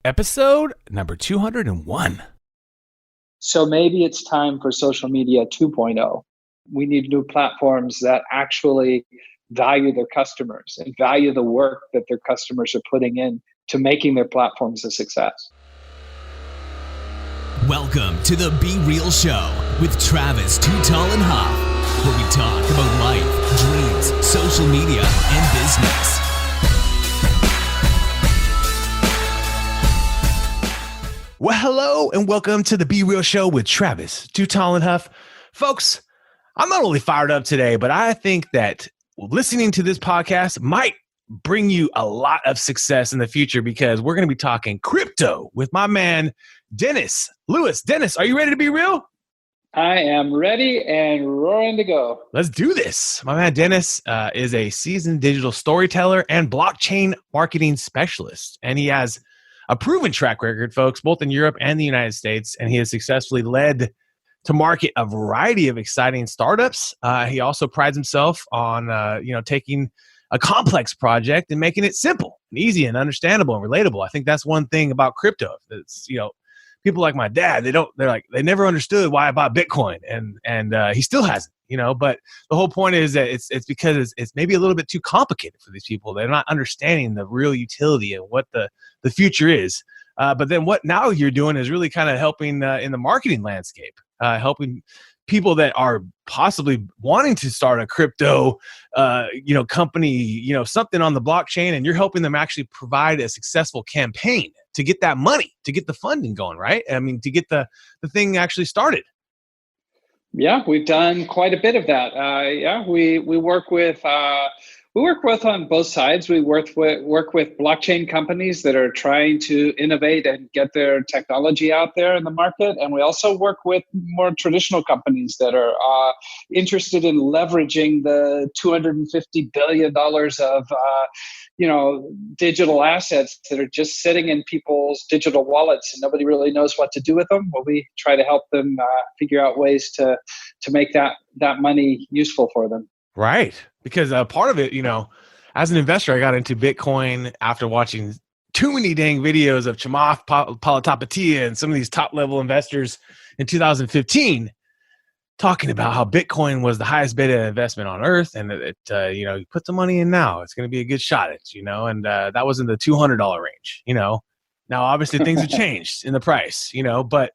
episode number 201. So maybe it's time for social media 2.0. We need new platforms that actually value their customers and value the work that their customers are putting in to making their platforms a success. Welcome to the Be Real Show with Travis Too Tall and Huff, where we talk about life, dreams, social media, and business. Well, hello and welcome to the Be Real Show with Travis Too Tall and Huff. Folks, I'm not only fired up today, but I think that listening to this podcast might bring you a lot of success in the future because we're going to be talking crypto with my man, Dennis Lewis. Dennis, are you ready to be real? I am ready and roaring to go. Let's do this. My man, Dennis, is a seasoned digital storyteller and blockchain marketing specialist, and he has a proven track record, folks, both in Europe and the United States, and he has successfully led to market a variety of exciting startups. He also prides himself on, taking a complex project and making it simple and easy and understandable and relatable. I think that's one thing about crypto. It's, people like my dad, they never understood why I bought Bitcoin, and he still hasn't. But the whole point is that it's because it's maybe a little bit too complicated for these people. They're not understanding the real utility and what the future is. But then what now you're doing is really kind of helping in the marketing landscape, helping people that are possibly wanting to start a crypto, company, something on the blockchain, and you're helping them actually provide a successful campaign to get that money, to get the funding going, right? I mean, to get the thing actually started. Yeah, we've done quite a bit of that. We work with on both sides. We work with blockchain companies that are trying to innovate and get their technology out there in the market, and we also work with more traditional companies that are interested in leveraging the $250 billion of digital assets that are just sitting in people's digital wallets and nobody really knows what to do with them. Well, we try to help them figure out ways to make that money useful for them. Right. Because part of it, as an investor, I got into Bitcoin after watching too many dang videos of Chamath Palihapitiya and some of these top level investors in 2015 talking about how Bitcoin was the highest beta investment on earth. And you put the money in now, it's going to be a good shot at, and that was in the $200 range, Now, obviously things have changed in the price, but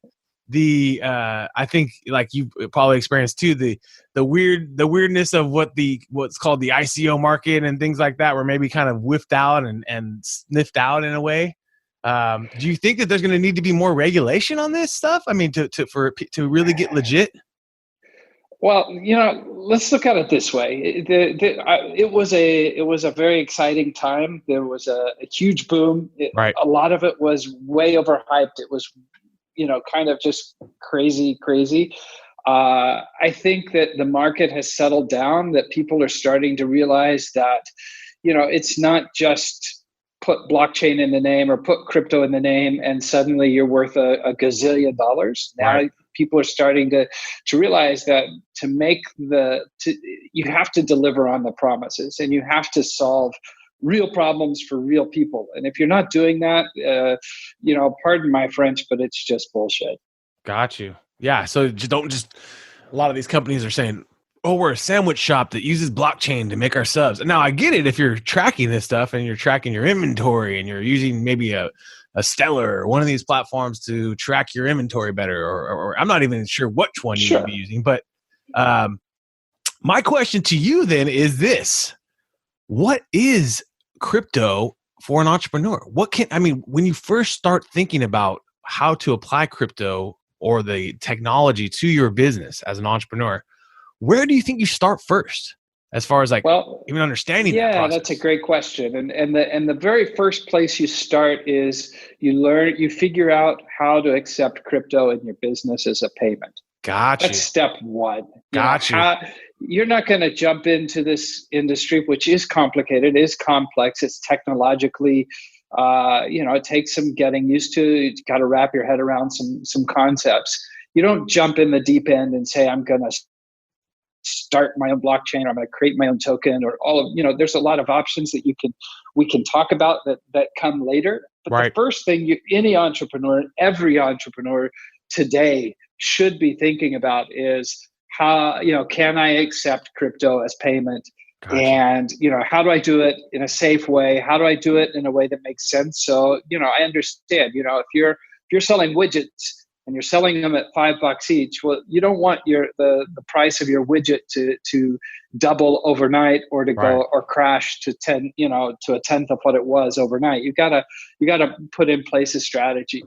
I think like you probably experienced too, the weirdness of what's called the ICO market and things like that were maybe kind of whiffed out and sniffed out in a way. Do you think that there's going to need to be more regulation on this stuff? I mean, to really get legit? Well, let's look at it this way. It was a very exciting time. There was a huge boom. Right. A lot of it was way overhyped. It was kind of just crazy. I think that the market has settled down, that people are starting to realize that, it's not just put blockchain in the name or put crypto in the name and suddenly you're worth a gazillion dollars. Now right. People are starting to realize that you have to deliver on the promises and you have to solve real problems for real people. And if you're not doing that, pardon my French, but it's just bullshit. Got you. Yeah. So a lot of these companies are saying, oh, we're a sandwich shop that uses blockchain to make our subs. Now I get it. If you're tracking this stuff and you're tracking your inventory and you're using maybe a Stellar or one of these platforms to track your inventory better, or I'm not even sure which one you would be using, but my question to you then is this: what is crypto for an entrepreneur? When you first start thinking about how to apply crypto or the technology to your business as an entrepreneur, where do you think you start first? As far as even understanding that process? That's a great question. And the very first place you start is you figure out how to accept crypto in your business as a payment. Gotcha. That's step one. Gotcha. You're not going to jump into this industry, which is complicated, is complex, it's technologically, it takes some getting used to. You've got to wrap your head around some concepts. You don't jump in the deep end and say, I'm going to start my own blockchain, or I'm going to create my own token, or all of, there's a lot of options that we can talk about that come later. But Right. the first thing any entrepreneur, every entrepreneur today should be thinking about is how, can I accept crypto as payment? Gotcha. And, how do I do it in a safe way? How do I do it in a way that makes sense? So, I understand, if you're selling widgets and you're selling them at $5 each, well, you don't want the price of your widget to double overnight or to Right. go or crash to to a tenth of what it was overnight. You gotta put in place a strategy.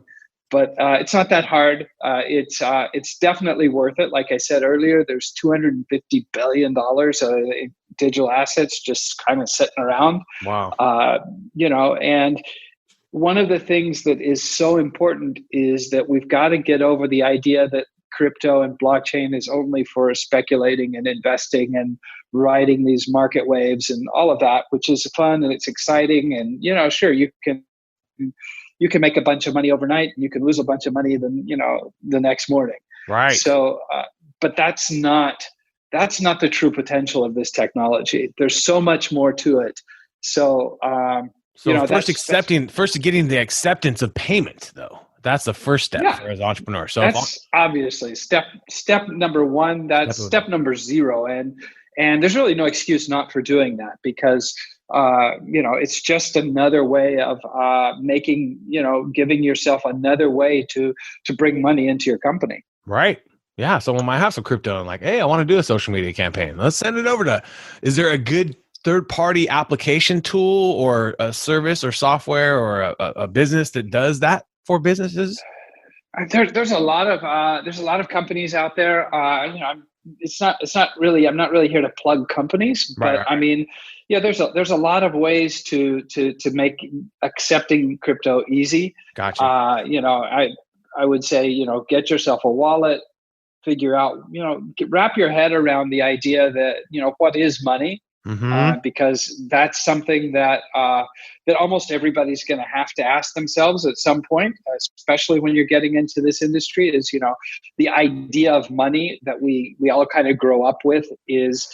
But it's not that hard. It's definitely worth it. Like I said earlier, there's $250 billion in digital assets just kind of sitting around. Wow. And one of the things that is so important is that we've got to get over the idea that crypto and blockchain is only for speculating and investing and riding these market waves and all of that, which is fun and it's exciting. And, sure, you can make a bunch of money overnight and you can lose a bunch of money the next morning. Right. So, but that's not the true potential of this technology. There's so much more to it. So, first getting the acceptance of payment, though, that's the first step for as an entrepreneur. So that's obviously step number one. That's step number zero. And there's really no excuse not for doing that because, it's just another way of giving yourself another way to bring money into your company. Right. Yeah. Someone might have some crypto and like, hey, I want to do a social media campaign. Let's send it over to, is there a good third-party application tool or a service or software or a business that does that for businesses? There's a lot of companies out there. It's not really, I'm not really here to plug companies, but Right. I mean, there's a lot of ways to make accepting crypto easy. Gotcha. I would say, get yourself a wallet, figure out, wrap your head around the idea that, what is money? Mm-hmm. Because that's something that almost everybody's going to have to ask themselves at some point, especially when you're getting into this industry. Is the idea of money that we all kind of grow up with is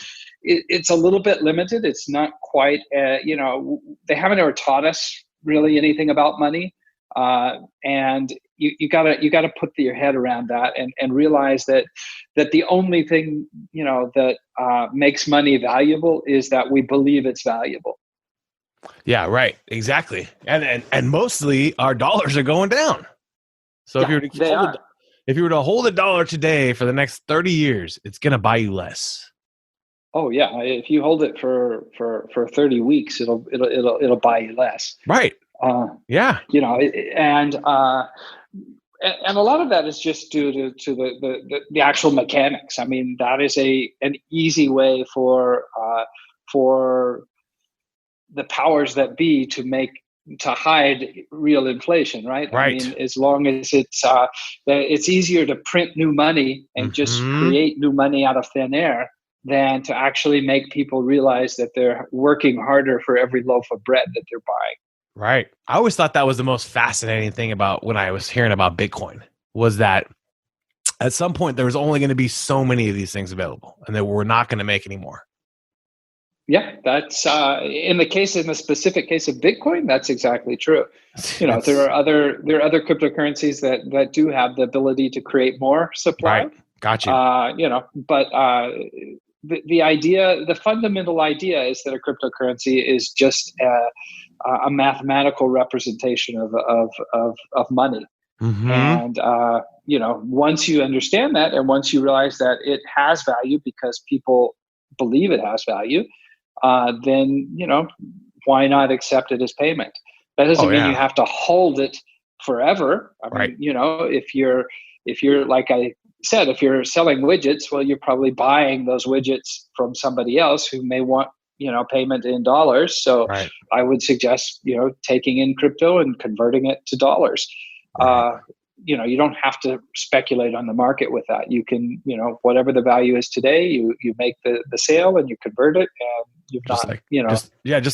it's a little bit limited. It's not quite they haven't ever taught us really anything about money, and you gotta put your head around that and realize that the only thing that makes money valuable is that we believe it's valuable. Yeah, right. Exactly. And mostly our dollars are going down. So if you were to hold a dollar today for the next 30 years, it's going to buy you less. Oh yeah, if you hold it for 30 weeks, it'll buy you less. Right. Yeah. And a lot of that is just due to the actual mechanics. I mean, that is an easy way for the powers that be to hide real inflation, right? Right. I mean, as long as it's easier to print new money and just create new money out of thin air than to actually make people realize that they're working harder for every loaf of bread that they're buying. Right. I always thought that was the most fascinating thing about when I was hearing about Bitcoin was that at some point there was only going to be so many of these things available and that we're not going to make any more. Yeah, that's in the specific case of Bitcoin, that's exactly true. There are other cryptocurrencies that do have the ability to create more supply. Right. Gotcha. But the fundamental idea is that a cryptocurrency is just a mathematical representation of money. Mm-hmm. And once you understand that, and once you realize that it has value because people believe it has value, then why not accept it as payment? That doesn't mean you have to hold it forever. I mean, if you're like I said, if you're selling widgets, well, you're probably buying those widgets from somebody else who may want payment in dollars. So I would suggest taking in crypto and converting it to dollars. Right. You don't have to speculate on the market with that. You can, whatever the value is today, you make the sale and you convert it, and you've just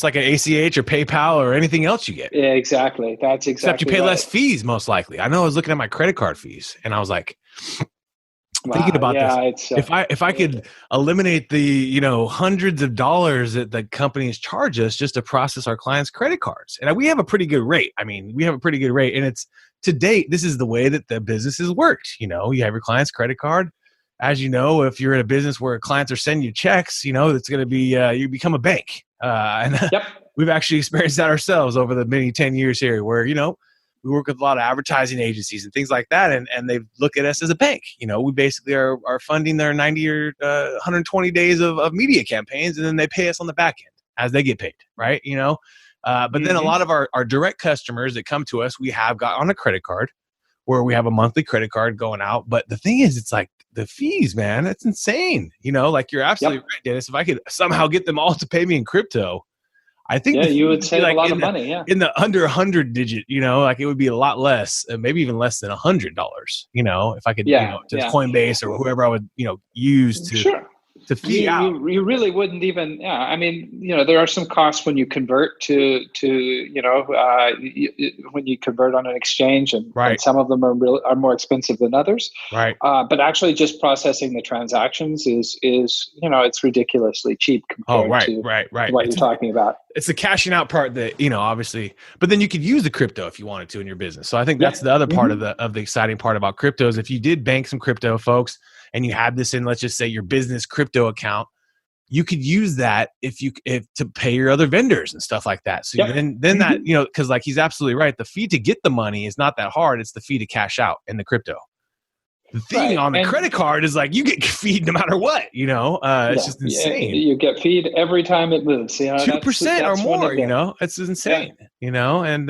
like an ACH or PayPal or anything else you get. Yeah, exactly. That's exactly. Except you pay less fees, most likely. I know I was looking at my credit card fees, and I was like, thinking Wow. about this. Yeah, it's If I could eliminate the, hundreds of dollars that the companies charge us just to process our clients' credit cards, and we have a pretty good rate. I mean, we have a pretty good rate, and it's to date, this is the way that the business has worked. You have your client's credit card. As you know, if you're in a business where clients are sending you checks, it's going to be you become a bank, and yep. we've actually experienced that ourselves over the many 10 years here, where we work with a lot of advertising agencies and things like that, and they look at us as a bank. We basically are funding their 90 or 120 days of media campaigns, and then they pay us on the back end as they get paid, right? But then a lot of our direct customers that come to us, we have got on a credit card where we have a monthly credit card going out. But the thing is, it's like the fees, man, that's insane. Like you're absolutely right, Dennis. If I could somehow get them all to pay me in crypto, I think you would save a lot of money. Yeah, in the under 100 digit, like it would be a lot less, maybe even less than $100. If I could, to Coinbase or whoever I would, use to fee out. You really wouldn't even. Yeah, I mean, there are some costs when you convert to when you convert on an exchange, and some of them are more expensive than others. Right. But actually, just processing the transactions is it's ridiculously cheap compared to what you're talking about. It's the cashing out part that obviously, but then you could use the crypto if you wanted to in your business. So I think that's the other part of the exciting part about crypto is if you did bank some crypto, folks, and you had this in, let's just say, your business crypto account, you could use that if to pay your other vendors and stuff like that. So then that, because like he's absolutely right, the fee to get the money is not that hard. It's the fee to cash out in the crypto. The thing on the credit card is like you get feed no matter what. It's just insane. You get feed every time it moves. 2% or more. It's insane. And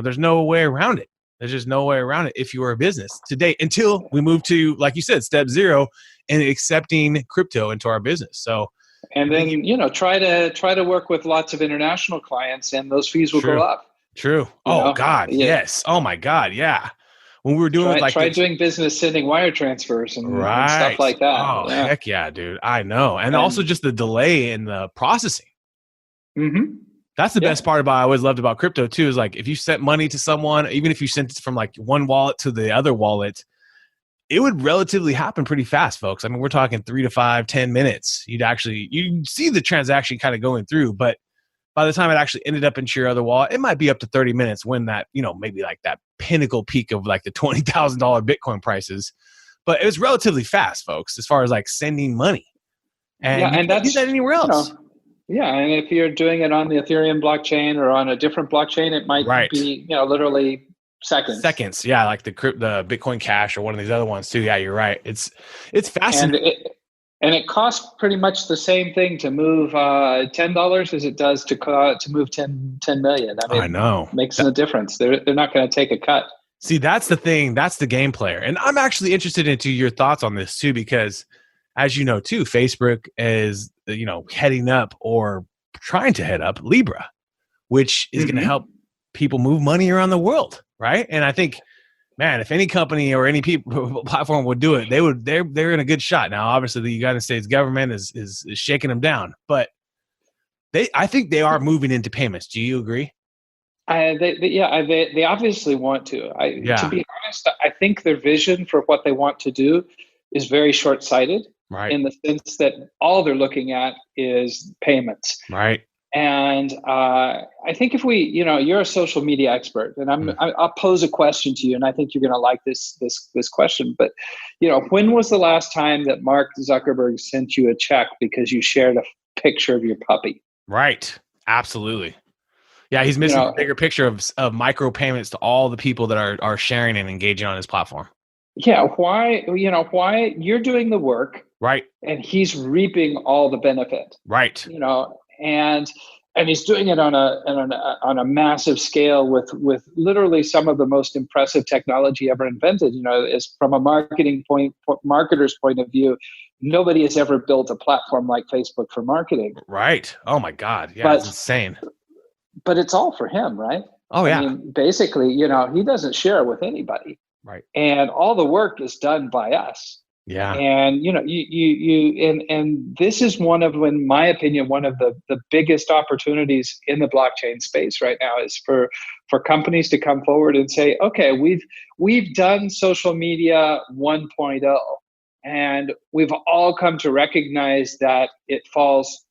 there's no way around it. There's just no way around it if you are a business today until we move to, like you said, step 0 and accepting crypto into our business. So, and then, try to work with lots of international clients and those fees will go up. True. God. Yes. Oh my God. Yeah. When we were doing try doing business sending wire transfers and stuff like that. Oh, heck yeah, dude. I know. And also just the delay in the processing. Mm-hmm. That's the best part I always loved about crypto too, is like if you sent money to someone, even if you sent it from like one wallet to the other wallet, it would relatively happen pretty fast, folks. I mean, we're talking 3 to 5, 10 minutes. You'd see the transaction kind of going through, but by the time it actually ended up into your other wallet, it might be up to 30 minutes when that, maybe like that pinnacle peak of like the $20,000 Bitcoin prices. But it was relatively fast, folks, as far as like sending money. And you can't do that anywhere else. And if you're doing it on the Ethereum blockchain or on a different blockchain, it might be, literally seconds. Like the Bitcoin Cash or one of these other ones too. Yeah, you're right. It's fascinating. And it costs pretty much the same thing to move $10 as it does to move 10 million. I mean, I know. Makes no difference. They're not going to take a cut. See, that's the thing. That's the game player. And I'm actually interested into your thoughts on this too, because as you know too, Facebook is, heading up or trying to head up Libra, which is going to help people move money around the world. Right. And I think, man, if any company or any platform would do it, they're in a good shot. Now, obviously the United States government is shaking them down, but I think they are moving into payments. Do you agree? They obviously want to. To be honest, I think their vision for what they want to do is very short-sighted, right? In the sense that all they're looking at is payments, right? And I think if you're a social media expert, and I'll pose a question to you, and I think you're going to like this question. But when was the last time that Mark Zuckerberg sent you a check because you shared a picture of your puppy? Right. Absolutely. Yeah, he's missing a bigger picture of micropayments to all the people that are sharing and engaging on his platform. Yeah, why you're doing the work, right? And he's reaping all the benefit, right? And he's doing it on a massive scale with literally some of the most impressive technology ever invented. Is from a marketer's point of view, nobody has ever built a platform like Facebook for marketing. Right. Oh my God. Yeah, it's insane. But it's all for him, right? Oh yeah. I mean, basically, he doesn't share with anybody. Right. And all the work is done by us. Yeah. And and this is in my opinion, one of the biggest opportunities in the blockchain space right now is for companies to come forward and say, okay, we've done social media 1.0, and we've all come to recognize that it falls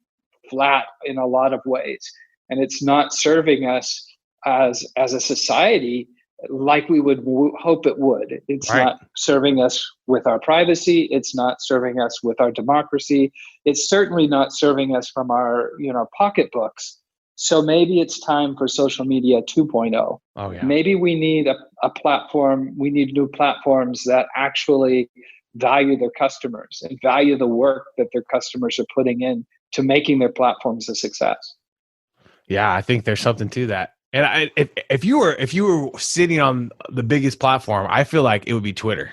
flat in a lot of ways, and it's not serving us as a society like we would hope it would. It's Right. not serving us with our privacy. It's not serving us with our democracy. It's certainly not serving us from our pocketbooks. So maybe it's time for social media 2.0. Oh yeah. Maybe we need a platform. We need new platforms that actually value their customers and value the work that their customers are putting in to making their platforms a success. Yeah, I think there's something to that. And if you were sitting on the biggest platform, I feel like it would be Twitter,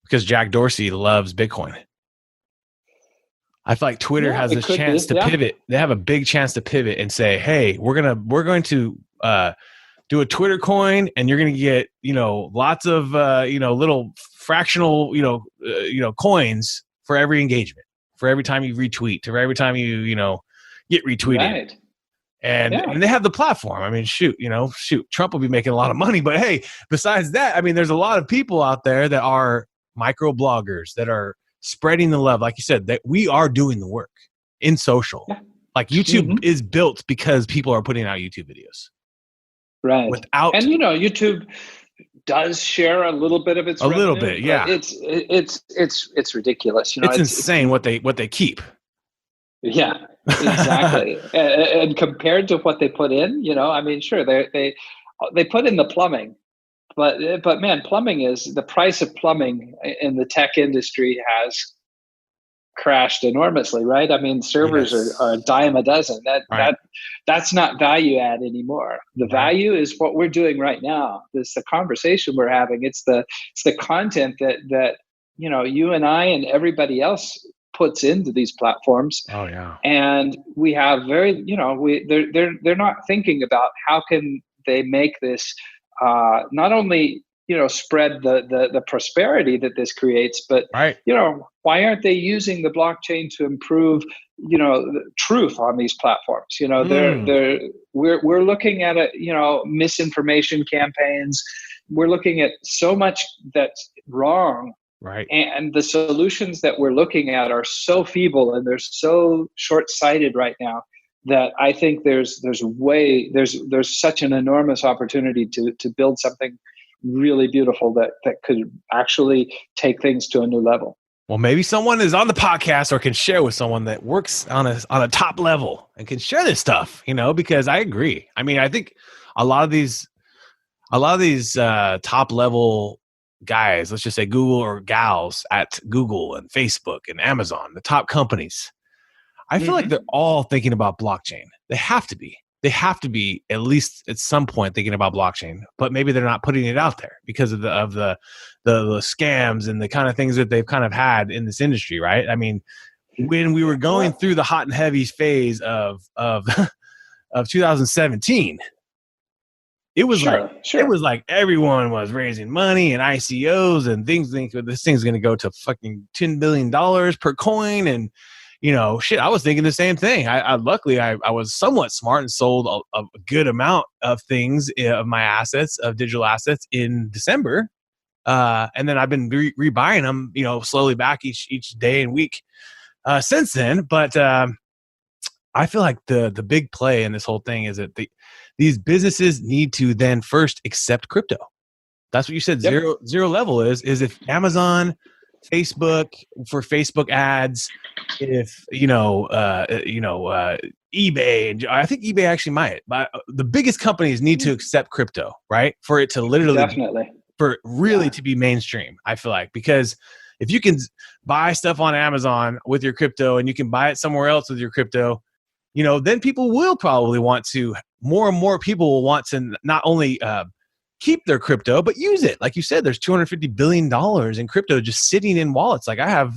because Jack Dorsey loves Bitcoin. I feel like Twitter has a chance to pivot. They have a big chance to pivot and say, "Hey, we're going to do a Twitter coin, and you're going to get lots of little fractional coins for every engagement, for every time you retweet, for every time you get retweeted." Right. And they have the platform. I mean, shoot, Trump will be making a lot of money, but hey, besides that, I mean, there's a lot of people out there that are micro bloggers that are spreading the love. Like you said, that we are doing the work in social. Yeah. Like YouTube is built because people are putting out YouTube videos. Right. And YouTube does share a little bit of its revenue, little bit, yeah. It's ridiculous. It's insane what they keep. Yeah, exactly. and compared to what they put in, I mean, sure, they put in the plumbing, but man, the price of plumbing in the tech industry has crashed enormously, right? I mean, servers are a dime a dozen. That's not value add anymore. The value is what we're doing right now. This the conversation we're having. It's the content that you and I and everybody else puts into these platforms. Oh yeah. And we have they're not thinking about how can they make this not only spread the prosperity that this creates, but why aren't they using the blockchain to improve the truth on these platforms? We're looking at misinformation campaigns. We're looking at so much that's wrong. Right. And the solutions that we're looking at are so feeble and they're so short-sighted right now that I think there's such an enormous opportunity to build something really beautiful that could actually take things to a new level. Well, maybe someone is on the podcast or can share with someone that works on a top level and can share this stuff, because I agree. I mean, I think a lot of these top level guys, let's just say Google or gals at Google and Facebook and Amazon, the top companies, I feel like they're all thinking about blockchain. They have to be. They have to be at least at some point thinking about blockchain, but maybe they're not putting it out there because of the scams and the kind of things that they've kind of had in this industry, right? I mean, when we were going through the hot and heavy phase of 2017, it was it was like everyone was raising money and ICOs and things. This thing's going to go to fucking $10 billion per coin. And, I was thinking the same thing. Luckily I was somewhat smart and sold a good amount of things of my assets, of digital assets in December. And then I've been rebuying them, slowly back each day and week since then. But I feel like the big play in this whole thing is that these businesses need to then first accept crypto. That's what you said. Yep. Zero level is if Amazon, Facebook for Facebook ads, if eBay, and I think eBay actually might, but the biggest companies need to accept crypto, right? For it to literally to be mainstream. I feel like, because if you can buy stuff on Amazon with your crypto and you can buy it somewhere else with your crypto, then people will probably want to, more and more people will want to not only keep their crypto, but use it. Like you said, there's $250 billion in crypto just sitting in wallets. Like I have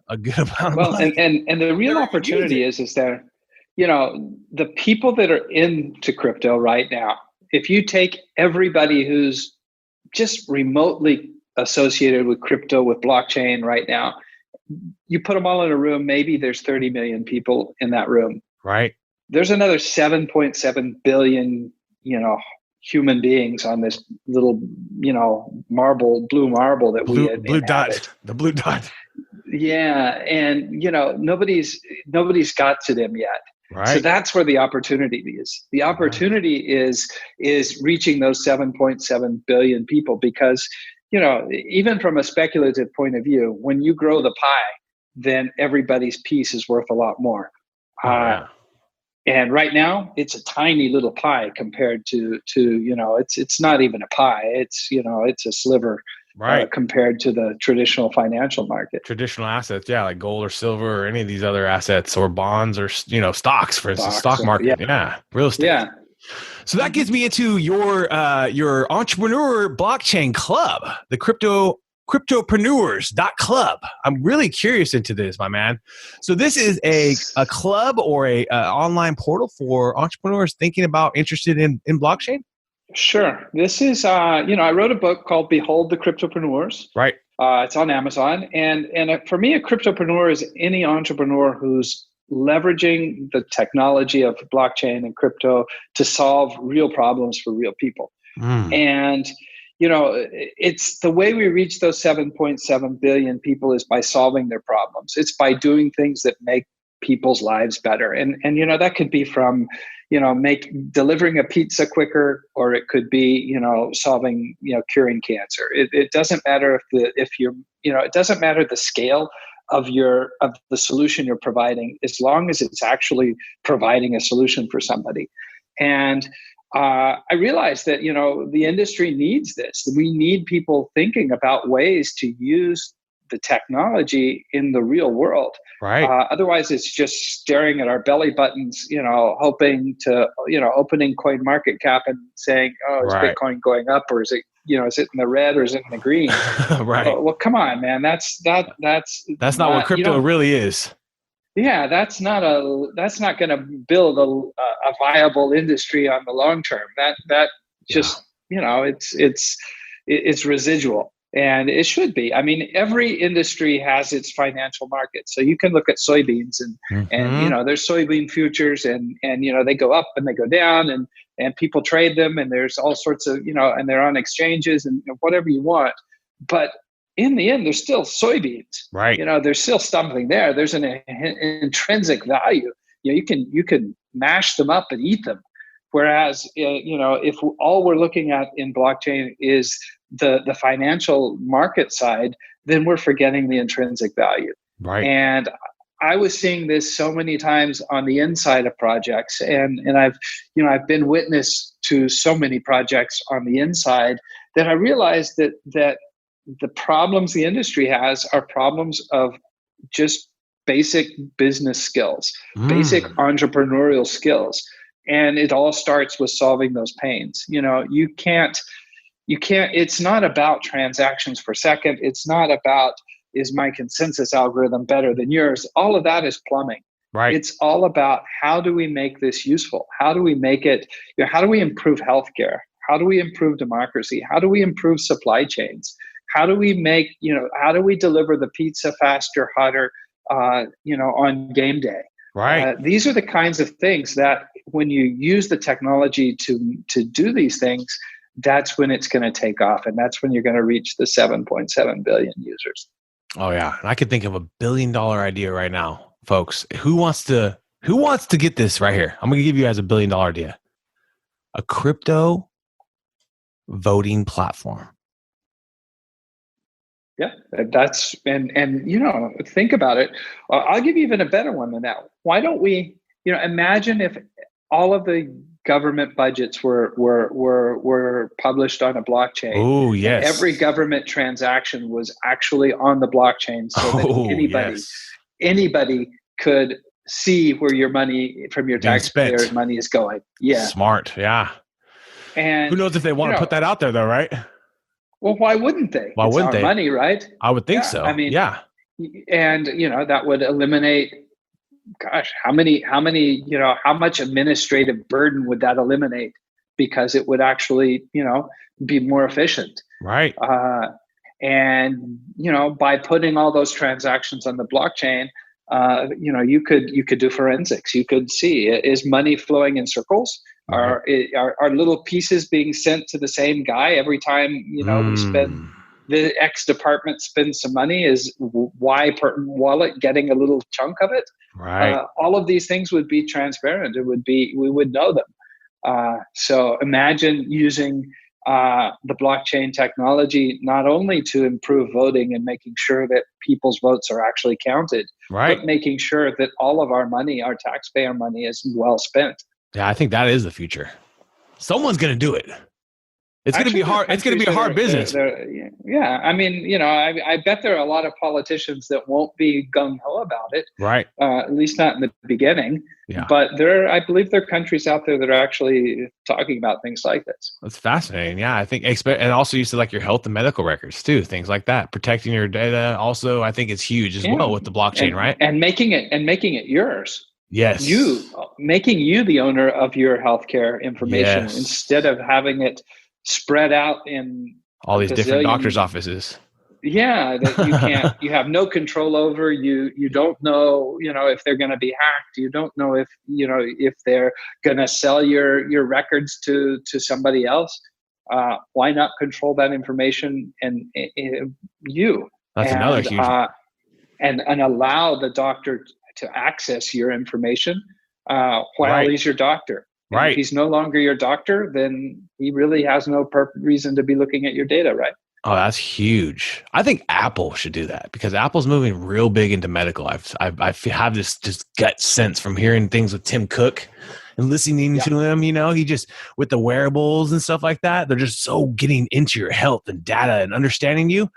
a good amount of money. And the real opportunity is there, the people that are into crypto right now, if you take everybody who's just remotely associated with crypto, with blockchain right now. You put them all in a room, maybe there's 30 million people in that room. Right. There's another 7.7 billion, human beings on this little, blue marble that we blue inhabit. dot, the blue dot. Yeah. And, nobody's got to them yet. Right. So that's where the opportunity is. The opportunity is reaching those 7.7 billion people because, even from a speculative point of view, when you grow the pie, then everybody's piece is worth a lot more. And right now it's a tiny little pie compared to it's not even a pie. It's a sliver, right, compared to the traditional financial market. Traditional assets, yeah, like gold or silver or any of these other assets or bonds or stocks, for instance, stock market, real estate. Yeah. So that gets me into your entrepreneur blockchain club, the Crypto-Entrepreneurs.club. I'm really curious into this, my man. So this is a club or a online portal for entrepreneurs interested in blockchain? Sure. This is, I wrote a book called Behold the Crypto-Preneurs. Right. It's on Amazon. And for me, a cryptopreneur is any entrepreneur who's leveraging the technology of blockchain and crypto to solve real problems for real people. And, it's the way we reach those 7.7 billion people is by solving their problems. It's by doing things that make people's lives better. And that could be from, delivering a pizza quicker, or it could be, solving, curing cancer. It doesn't matter it doesn't matter the scale of the solution you're providing, as long as it's actually providing a solution for somebody. And I realized that, the industry needs this. We need people thinking about ways to use the technology in the real world. Right. Otherwise, it's just staring at our belly buttons, hoping to, opening CoinMarketCap and saying, "Oh, is Bitcoin going up, or is it, is it in the red, or is it in the green?" Right. Well, come on, man. That's not what crypto really is. Yeah, that's not going to build a viable industry on the long term. That just, it's residual. And it should be. I mean, every industry has its financial market. So you can look at soybeans and there's soybean futures and they go up and they go down and people trade them, and there's all sorts of, and they're on exchanges and whatever you want. But in the end, there's still soybeans. Right. There's still something there. There's an intrinsic value. You can mash them up and eat them. Whereas, if all we're looking at in blockchain is the financial market side, then we're forgetting the intrinsic value. Right. And I was seeing this so many times on the inside of projects, and I've been witness to so many projects on the inside that I realized that the problems the industry has are problems of just basic business skills, basic entrepreneurial skills. And it all starts with solving those pains. You can't, it's not about transactions per second. It's not about, is my consensus algorithm better than yours? All of that is plumbing. Right. It's all about, how do we make this useful? How do we make it, how do we improve healthcare? How do we improve democracy? How do we improve supply chains? How do we make, how do we deliver the pizza faster, hotter, on game day? Right. These are the kinds of things that when you use the technology to do these things, that's when it's going to take off. And that's when you're going to reach the 7.7 billion users. Oh yeah. And I could think of $1 billion idea right now, folks. Who wants to get this right here? I'm going to give you guys $1 billion idea. A crypto voting platform. Yeah, that's, and think about it. I'll give you even a better one than that. Why don't we, imagine if all of the government budgets were published on a blockchain. Oh, yes. Every government transaction was actually on the blockchain, so that anybody could see where your money from your taxpayers' money is going. Yeah. Smart. Yeah. And who knows if they want to put that out there though, right? Well, why wouldn't they? Why wouldn't they? Money, right? I would think so. I mean, yeah. And that would eliminate, gosh, how much administrative burden would that eliminate? Because it would actually, be more efficient. Right. And, by putting all those transactions on the blockchain, you could do forensics. You could see, is money flowing in circles? Are little pieces being sent to the same guy every time, we spend, the X department spends some money? Is Y wallet getting a little chunk of it? Right. All of these things would be transparent. We would know them. So imagine using the blockchain technology not only to improve voting and making sure that people's votes are actually counted, but making sure that all of our money, our taxpayer money, is well spent. Yeah, I think that is the future. Someone's going to do it. It's going to be hard. It's going to be a hard business. Yeah. I mean, I bet there are a lot of politicians that won't be gung-ho about it. Right. At least not in the beginning. Yeah. But I believe there are countries out there that are actually talking about things like this. That's fascinating. Yeah, I think, and also you said like your health and medical records too, things like that, protecting your data. Also, I think it's huge as well with the blockchain, right? And making it yours. Yes. Making you the owner of your healthcare information instead of having it spread out in all these different doctors' offices. Yeah, that you have no control over. You don't know, if they're going to be hacked. You don't know if they're going to sell your records to somebody else. Why not control that information and you? That's another huge. And allow the doctor to access your information while he's your doctor. And if he's no longer your doctor, then he really has no reason to be looking at your data, right? Oh, that's huge. I think Apple should do that because Apple's moving real big into medical. I have this just gut sense from hearing things with Tim Cook and listening to him. He just, with the wearables and stuff like that, they're just so getting into your health and data and understanding you.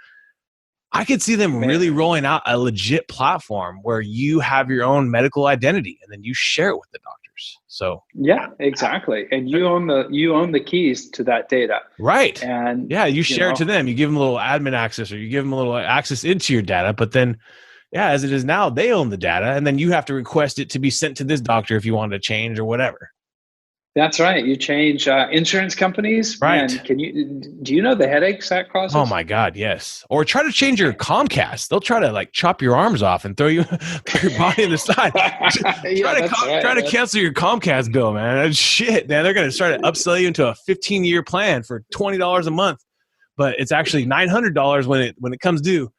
I could see them really rolling out a legit platform where you have your own medical identity and then you share it with the doctors. So yeah, exactly. And you own the keys to that data. Right. And you share it to them. You give them a little admin access or you give them a little access into your data. But then, as it is now, they own the data and then you have to request it to be sent to this doctor if you want to change or whatever. That's right. You change insurance companies. Right. Man, do you know the headaches that causes? Oh my God, yes. Or try to change your Comcast. They'll try to chop your arms off and throw your body on the side. Try to cancel your Comcast bill, man. That's shit, man. They're going to start to upsell you into a 15-year plan for $20 a month, but it's actually $900 when it comes due.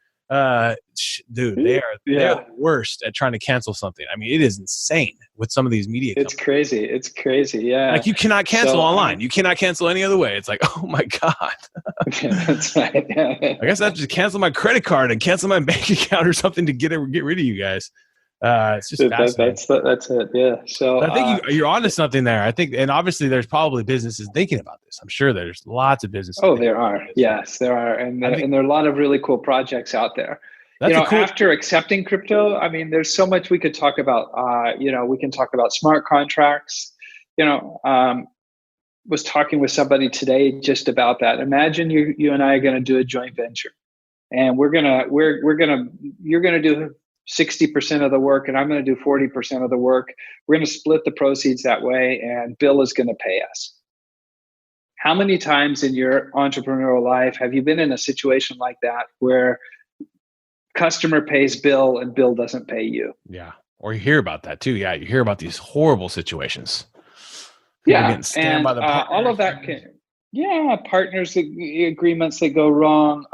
Dude, they are the worst at trying to cancel something. I mean, it is insane with some of these media companies. It's crazy. Yeah. Like you cannot cancel online. You cannot cancel any other way. It's like, oh my God. That's right. I guess I have to cancel my credit card and cancel my bank account or something to get rid of you guys. It's just fascinating. That's it. Yeah. So I think you're onto something there. I think, and obviously there's probably businesses thinking about this. I'm sure there's lots of businesses. Oh, there are. Yes, there are. And there are a lot of really cool projects out there. After accepting crypto, I mean, there's so much we could talk about. We can talk about smart contracts. Was talking with somebody today just about that. Imagine you and I are going to do a joint venture, and you're going to do 60% of the work, and I'm going to do 40% of the work. We're going to split the proceeds that way, and Bill is going to pay us. How many times in your entrepreneurial life have you been in a situation like that where customer pays Bill and Bill doesn't pay you? Yeah. Or you hear about that too. Yeah. You hear about these horrible situations. And all of that partners agreements that go wrong.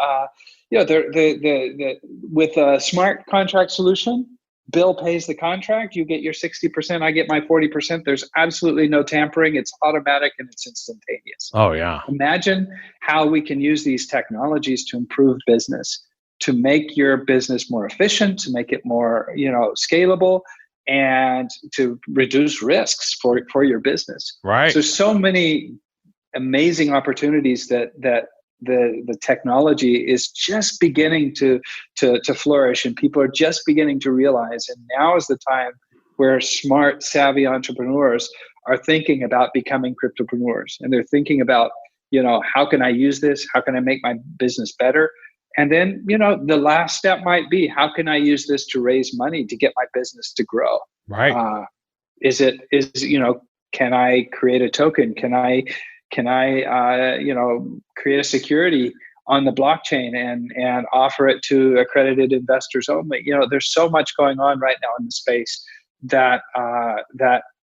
With a smart contract solution, Bill pays the contract, you get your 60%, I get my 40%. There's absolutely no tampering. It's automatic and it's instantaneous. Oh yeah. Imagine how we can use these technologies to improve business, to make your business more efficient, to make it more, scalable, and to reduce risks for your business. Right. So many amazing opportunities that the technology is just beginning to flourish, and people are just beginning to realize. And now is the time where smart, savvy entrepreneurs are thinking about becoming cryptopreneurs, and they're thinking about, how can I use this? How can I make my business better? And then, the last step might be, how can I use this to raise money to get my business to grow? Right. Can I create a token? Can I create a security on the blockchain and offer it to accredited investors only. There's so much going on right now in the space that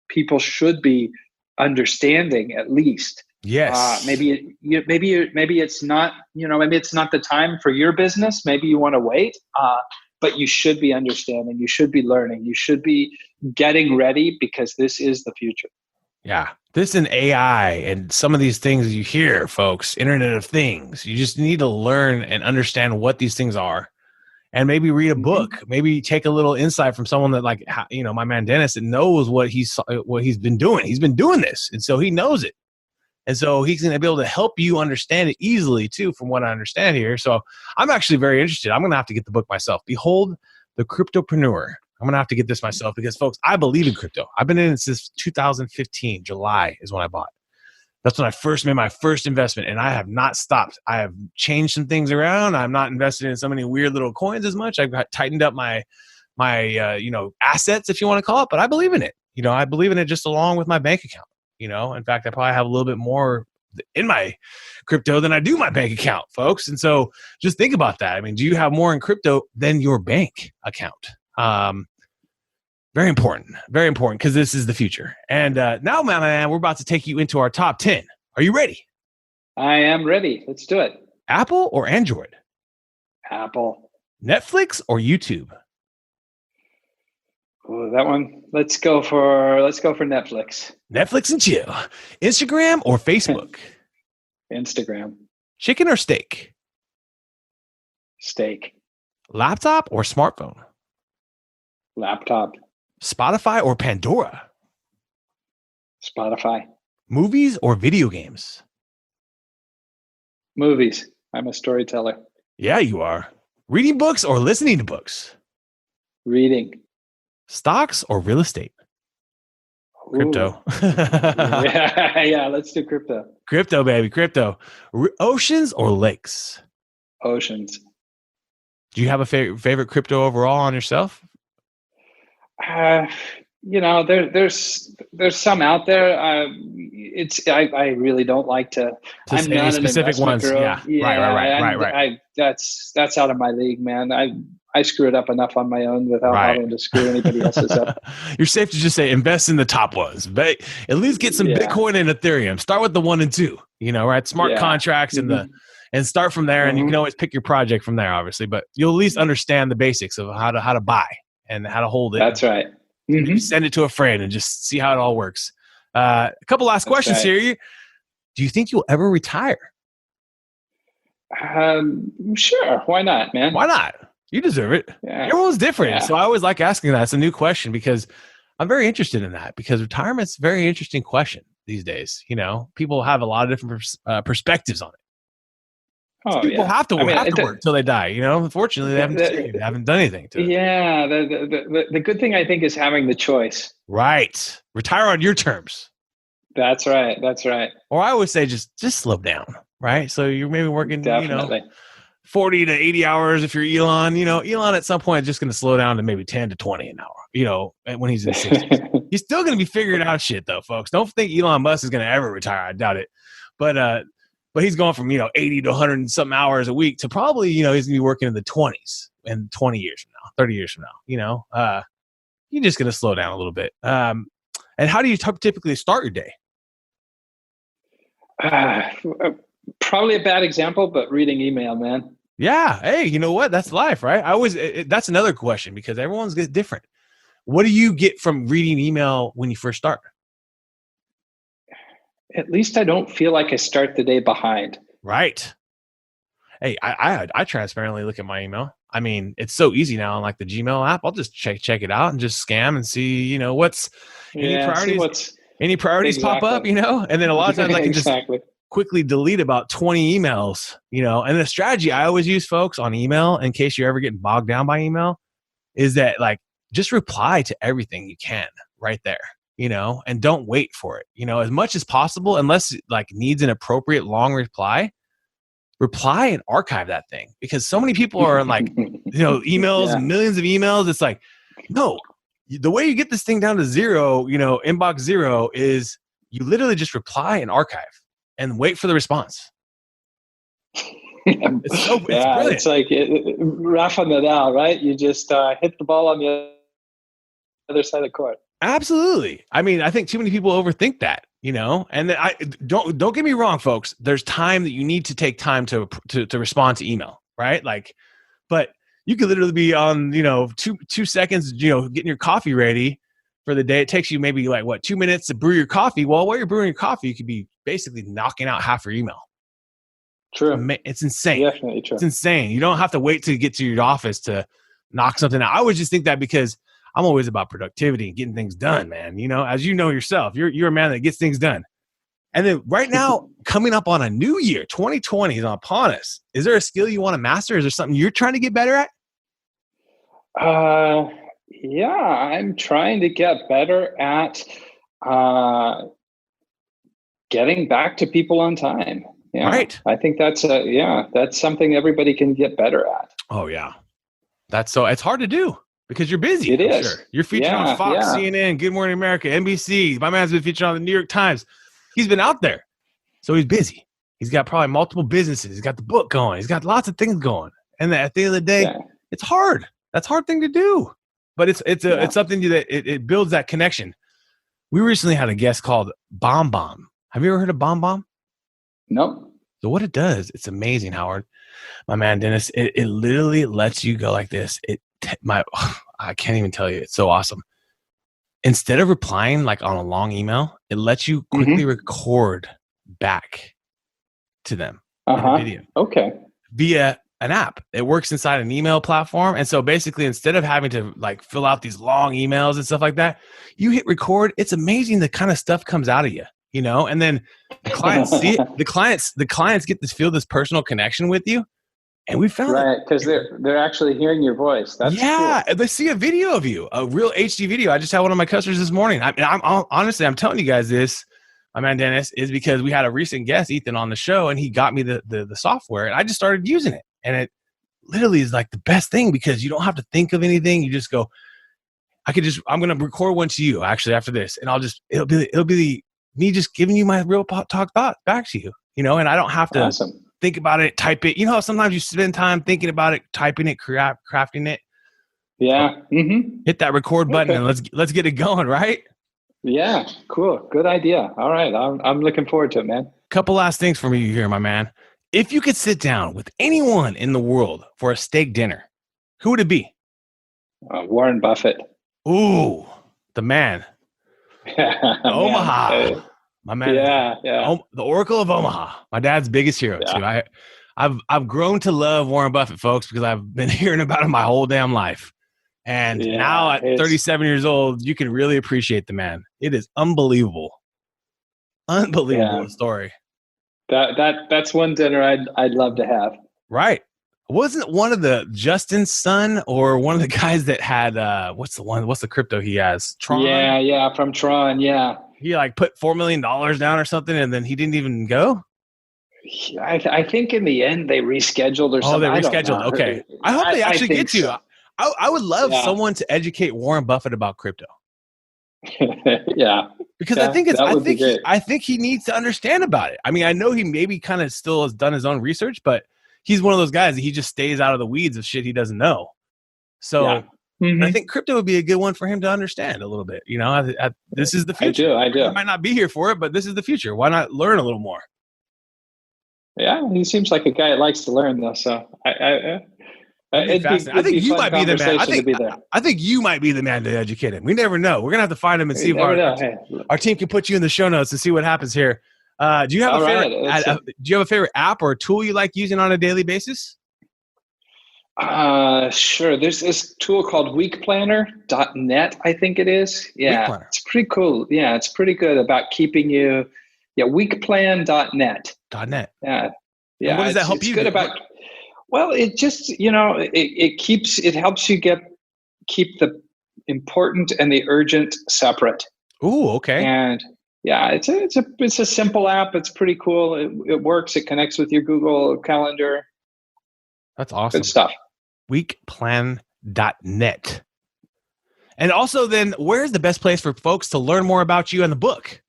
people should be understanding at least. Yes. Maybe it's not, maybe it's not the time for your business. Maybe you want to wait, but you should be understanding. You should be learning. You should be getting ready, because this is the future. Yeah. This and AI and some of these things you hear, folks, Internet of Things. You just need to learn and understand what these things are. And maybe read a book, maybe take a little insight from someone that, like, my man Dennis, that knows what he's been doing. He's been doing this, and so he knows it. And so he's going to be able to help you understand it easily too, from what I understand here. So I'm actually very interested. I'm going to have to get the book myself. Behold the Cryptopreneur. I'm going to have to get this myself because, folks, I believe in crypto. I've been in it since 2015. July is when I bought. That's when I first made my first investment, and I have not stopped. I have changed some things around. I'm not invested in so many weird little coins as much. I've tightened up my assets, if you want to call it, but I believe in it. I believe in it just along with my bank account. In fact, I probably have a little bit more in my crypto than I do my bank account, folks. And so just think about that. I mean, do you have more in crypto than your bank account? Very important, because this is the future. And now, my man, we're about to take you into our top 10. Are you ready? I am ready. Let's do it. Apple or Android? Apple. Netflix or YouTube? Oh, that one. Let's go for Netflix. Netflix and chill. Instagram or Facebook? Instagram. Chicken or steak? Steak. Laptop or smartphone? Laptop. Spotify or Pandora? Spotify. Movies or video games? Movies. I'm a storyteller. Yeah, you are. Reading books or listening to books? Reading. Stocks or real estate? Crypto. Yeah, let's do crypto. Crypto, baby, crypto. Oceans or lakes? Oceans. Do you have a favorite crypto overall on yourself? There's some out there. I really don't like to. I'm not specific ones. Girl. Yeah. Right. That's out of my league, man. I screw it up enough on my own without having to screw anybody else's up. You're safe to just say invest in the top ones, but at least get some Bitcoin and Ethereum. Start with the 1 and 2. Right? Smart contracts and start from there. And you can always pick your project from there, obviously. But you'll at least understand the basics of how to buy and how to hold it. That's right. You send it to a friend and just see how it all works. A couple last questions here. Do you think you'll ever retire? Sure. Why not, man? Why not? You deserve it. Yeah. Everyone's different. Yeah. So I always like asking that. It's a new question because I'm very interested in that, because retirement's a very interesting question these days. People have a lot of different perspectives on it. So people have to work till they die. Unfortunately, they haven't done anything to it. Yeah. The good thing, I think, is having the choice. Right. Retire on your terms. That's right. Or I always say just slow down. Right. So you're maybe working, Definitely. 40 to 80 hours if you're Elon. Elon at some point is just going to slow down to maybe 10 to 20 an hour, when he's in his 60s. He's still going to be figuring out shit, though, folks. Don't think Elon Musk is going to ever retire. I doubt it. But he's going from, 80 to 100 and something hours a week to probably, he's going to be working in the 20s in 20 years from now, 30 years from now, you're just going to slow down a little bit. And how do you typically start your day? Probably a bad example, but reading email, man. Yeah. Hey, you know what? That's life, right? That's another question, because everyone's different. What do you get from reading email when you first start? At least I don't feel like I start the day behind. Right. Hey, I transparently look at my email. I mean, it's so easy now on like the Gmail app. I'll just check it out and just scan and see, what's any priorities pop up, and then a lot of times I can just quickly delete about 20 emails, and the strategy I always use, folks, on email, in case you're ever getting bogged down by email, is that just reply to everything you can right there, and don't wait for it, as much as possible, unless needs an appropriate long reply and archive that thing, because so many people are emails and millions of emails. It's no, the way you get this thing down to zero, inbox zero, is you literally just reply and archive and wait for the response. It's Yeah, brilliant. it's like Rafa Nadal, right? You just hit the ball on the other side of the court. Absolutely. I mean, I think too many people overthink that, and then don't get me wrong, folks. There's time that you need to take time to respond to email, right? Like, but you could literally be on, 2 seconds, getting your coffee ready for the day. It takes you maybe 2 minutes to brew your coffee. Well, while you're brewing your coffee, you could be basically knocking out half your email. True. It's insane. Definitely true. It's insane. You don't have to wait to get to your office to knock something out. I would just think that because I'm always about productivity and getting things done, man. As you know yourself, you're a man that gets things done. And then right now, coming up on a new year, 2020 is upon us. Is there a skill you want to master? Is there something you're trying to get better at? Yeah, I'm trying to get better at getting back to people on time. Yeah, right. I think that's something everybody can get better at. Oh yeah, it's hard to do because you're busy. It is. Sure. You're featured on Fox, CNN, Good Morning America, NBC. My man's been featured on the New York Times. He's been out there, so he's busy. He's got probably multiple businesses. He's got the book going. He's got lots of things going. And at the end of the day, it's hard. That's a hard thing to do, but it's something that it builds that connection. We recently had a guest called Bomb Bomb. Have you ever heard of Bomb Bomb? Nope. So what it does, it's amazing, Howard. My man, Dennis, it literally lets you go like this. I can't even tell you. It's so awesome. Instead of replying like on a long email, it lets you quickly record back to them in a video. Okay. Via an app. It works inside an email platform. And so basically, instead of having to fill out these long emails and stuff like that, you hit record. It's amazing the kind of stuff comes out of you, and then the clients see it. The clients get to feel this personal connection with you. And we found right, because they're actually hearing your voice. That's cool. They see a video of you, a real HD video. I just had one of my customers this morning. I'm honestly, I'm telling you guys this, my man Dennis, is because we had a recent guest, Ethan, on the show, and he got me the software, and I just started using it, and it literally is like the best thing because you don't have to think of anything. You just go, I'm gonna record one to you actually after this, and it'll be me just giving you my real talk thought back to you, and I don't have to. Awesome. Think about it, type it. Sometimes you spend time thinking about it, typing it, crafting it. Yeah. Hit that record button and let's get it going, right? Yeah. Cool. Good idea. All right. I'm looking forward to it, man. Couple last things for me here, my man. If you could sit down with anyone in the world for a steak dinner, who would it be? Warren Buffett. Ooh, the man. Omaha. My man, the Oracle of Omaha, my dad's biggest hero too. I've grown to love Warren Buffett, folks, because I've been hearing about him my whole damn life. And now at 37 years old, you can really appreciate the man. It is unbelievable story. That's one dinner I'd love to have. Right? Wasn't one of the Justin's son or one of the guys that had what's the crypto he has? Tron? Yeah, from Tron, yeah. He put $4 million down or something, and then he didn't even go. I think in the end they rescheduled or something. Oh, they rescheduled. Okay, I hope they actually get to. So. I would love someone to educate Warren Buffett about crypto. Yeah, because I think he needs to understand about it. I mean, I know he maybe kind of still has done his own research, but he's one of those guys that he just stays out of the weeds of shit he doesn't know. So. I think crypto would be a good one for him to understand a little bit. This is the future. I do. He might not be here for it, but this is the future. Why not learn a little more? Yeah, he seems like a guy that likes to learn, though. So I think you might be the man. I think you might be the man to educate him. We never know. We're gonna have to find him and see if our team can put you in the show notes and see what happens here. Do you have a favorite app or tool you like using on a daily basis? Sure. There's this tool called weekplanner.net, I think it is. Yeah, it's pretty cool. Yeah, it's pretty good about keeping you. Yeah, weekplan.net. .net. Yeah. And what does that help you? Good about. Well, it just it helps you keep the important and the urgent separate. Ooh, okay. And yeah, it's a simple app. It's pretty cool. It works. It connects with your Google Calendar. That's awesome. Good stuff. Weekplan.net. And also then, where's the best place for folks to learn more about you and the book?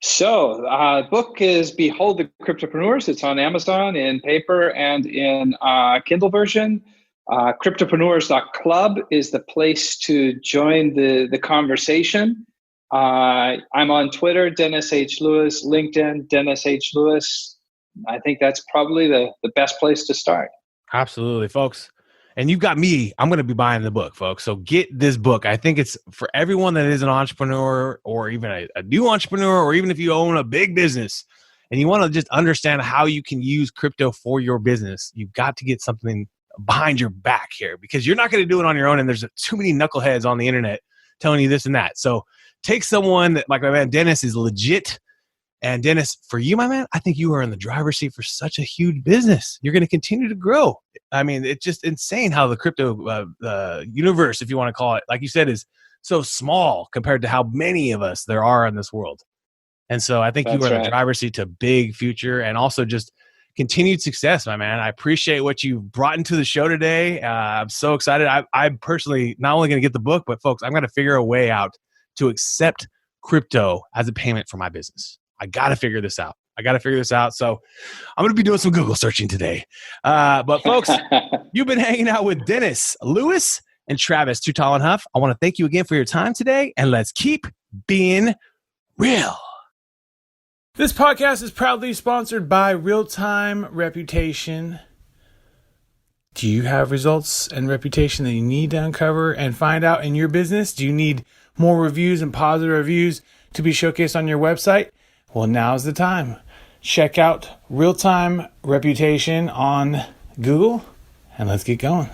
So, book is Behold the Cryptopreneurs. It's on Amazon in paper and in Kindle version. Cryptopreneurs.club is the place to join the conversation. I'm on Twitter, Dennis H. Lewis, LinkedIn, Dennis H. Lewis. I think that's probably the best place to start. Absolutely, folks. And you've got me. I'm going to be buying the book, folks. So get this book. I think it's for everyone that is an entrepreneur or even a new entrepreneur, or even if you own a big business and you want to just understand how you can use crypto for your business. You've got to get something behind your back here, because you're not going to do it on your own. And there's too many knuckleheads on the internet telling you this and that. So take someone that, like my man Dennis, is legit. And Dennis, for you, my man, I think you are in the driver's seat for such a huge business. You're going to continue to grow. I mean, it's just insane how the crypto universe, if you want to call it, like you said, is so small compared to how many of us there are in this world. And so I think you are in the driver's seat to big future and also just continued success, my man. I appreciate what you brought into the show today. I'm so excited. I'm personally not only going to get the book, but folks, I'm going to figure a way out to accept crypto as a payment for my business. I got to figure this out. So I'm going to be doing some Google searching today. But folks, you've been hanging out with Dennis Lewis and Travis Too Tall and Huff. I want to thank you again for your time today, and let's keep being real. This podcast is proudly sponsored by Real-Time Reputation. Do you have results and reputation that you need to uncover and find out in your business? Do you need more reviews and positive reviews to be showcased on your website? Well, now's the time. Check out Real-Time Reputation on Google, and let's get going.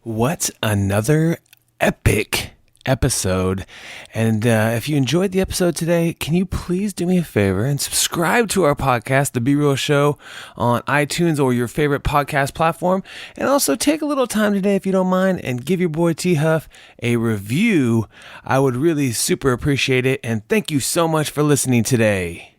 What another epic episode. And if you enjoyed the episode today, can you please do me a favor and subscribe to our podcast, The Be Real Show, on iTunes or your favorite podcast platform. And also take a little time today, if you don't mind, and give your boy T Huff a review. I would really super appreciate it. And thank you so much for listening today.